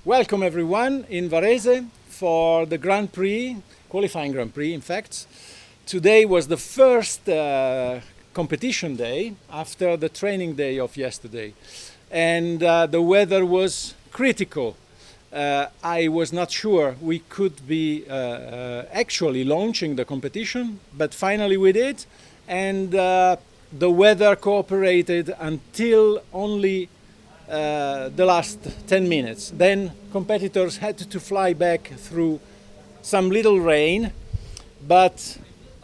Welcome everyone in Varese for the Grand Prix, qualifying Grand Prix in fact. Today was the first competition day after the training day of yesterday, and the weather was critical. I was not sure we could be actually launching the competition, but finally we did, and the weather cooperated until only the last 10 minutes. Then competitors had to fly back through some little rain, but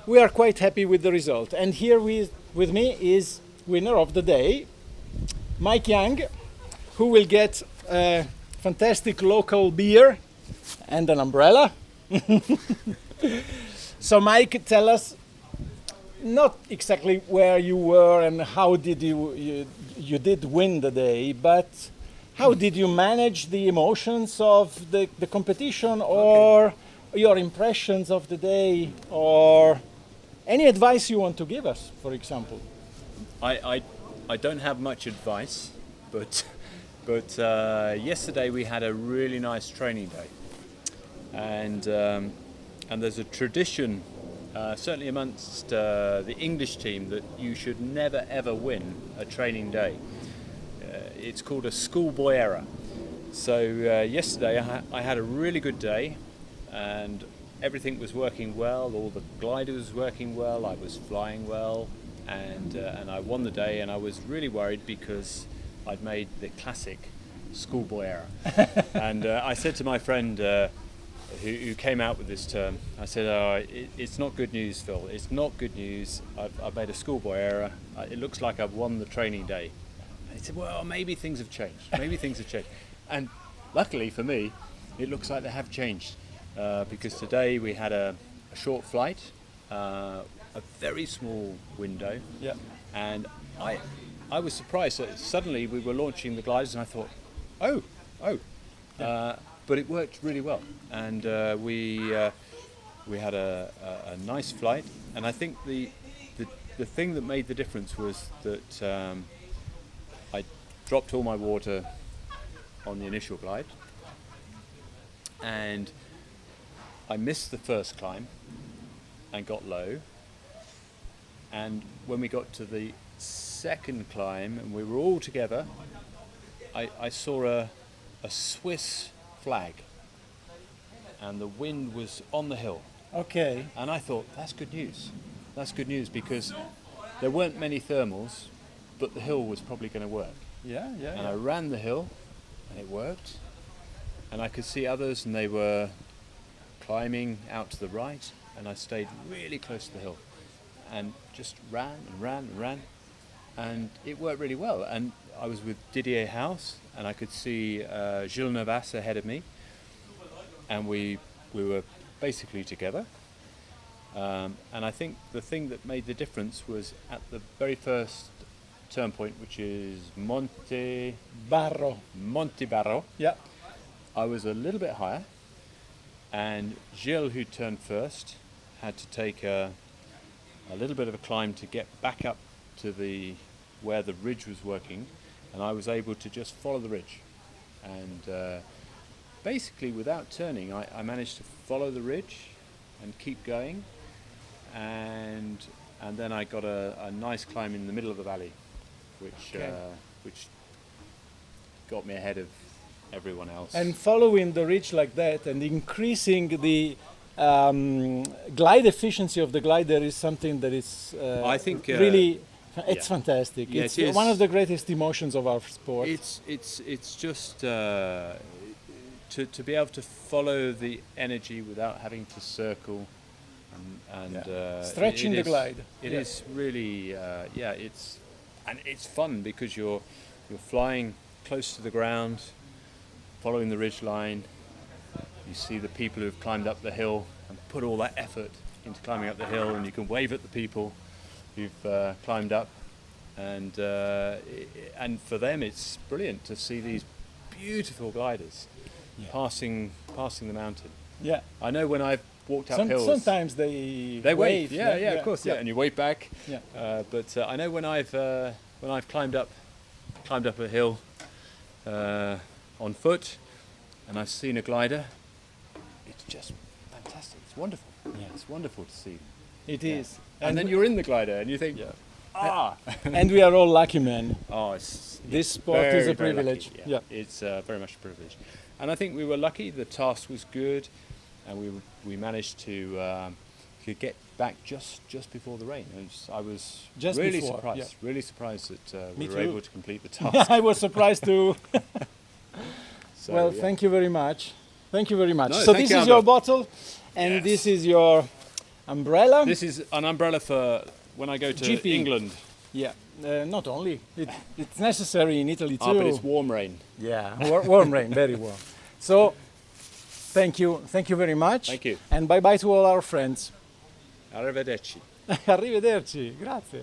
we are quite happy with the result. And here with me is winner of the day, Mike Young, who will get a fantastic local beer and an umbrella. So Mike, tell us not exactly where you were and how did you did win the day, but how did you manage the emotions of the competition, or your impressions of the day, or any advice you want to give us, for example? I don't have much advice, but yesterday we had a really nice training day, and there's a tradition, certainly amongst the English team, that you should never ever win a training day. It's called a schoolboy error. So yesterday I had a really good day, and everything was working well. All the glider was working well. I was flying well, and I won the day. And I was really worried because I'd made the classic schoolboy error. And I said to my friend who came out with this term, I said, it's not good news, Phil. It's not good news. I've made a schoolboy error. It looks like I've won the training day. And he said, well, maybe things have changed. Maybe things have changed. And luckily for me, it looks like they have changed. Because today we had a short flight, a very small window. Yeah. And I was surprised that suddenly we were launching the gliders, and I thought, oh. But it worked really well, and we had a nice flight. And I think the thing that made the difference was that I dropped all my water on the initial glide, and I missed the first climb and got low. And when we got to the second climb and we were all together, I saw a Swiss flag, and the wind was on the hill. Okay. And I thought, that's good news. That's good news, because there weren't many thermals, but the hill was probably going to work. Yeah. And I ran the hill, and it worked. And I could see others, and they were climbing out to the right, and I stayed really close to the hill and just ran, and it worked really well. And I was with Didier House, and I could see Gilles Navas ahead of me, and we were basically together. And I think the thing that made the difference was at the very first turn point, which is Monte Barro. Yeah. I was a little bit higher, and Gilles, who turned first, had to take a little bit of a climb to get back up to where the ridge was working, and I was able to just follow the ridge. And basically, without turning, I managed to follow the ridge and keep going, and then I got a nice climb in the middle of the valley, which got me ahead of everyone else. And following the ridge like that and increasing the glide efficiency of the glider is something that is I think really it's fantastic. Yeah, it's it is. one of the greatest emotions of our sport. It's just to be able to follow the energy without having to circle and stretching the glide. It is really it's fun because you're flying close to the ground, following the ridge line. You see the people who've climbed up the hill and put all that effort into climbing up the hill, and you can wave at the people who've climbed up, and for them it's brilliant to see these beautiful gliders passing the mountain. Yeah. I know when I've walked up hills. Sometimes they wave. Yeah, of course. Yeah, and you wave back. Yeah. But I know when I've climbed up a hill on foot, and I've seen a glider. It's just fantastic. It's wonderful. Yeah. It's wonderful to see. It Yeah. is. And then you're in the glider and you think, Yeah. ah, And we are all lucky men. oh, it's This sport is a very privilege. lucky. Yeah. It's very much a privilege. And I think we were lucky. The task was good, and we managed to get back just before the rain. And I was Just really before, surprised. yeah. Really surprised that Me we were too. able to complete the task. I was surprised too. So, Well, yeah. thank you very much. Thank you very much. No, So thank this you, is your Albert. bottle, and Yes. this is your umbrella. This is an umbrella for when I go to GP. England. Yeah, not only. It's necessary in Italy too. Ah, but it's warm rain. Yeah, warm rain, very warm. So, thank you very much. Thank you. And bye bye to all our friends. Arrivederci. Arrivederci, grazie.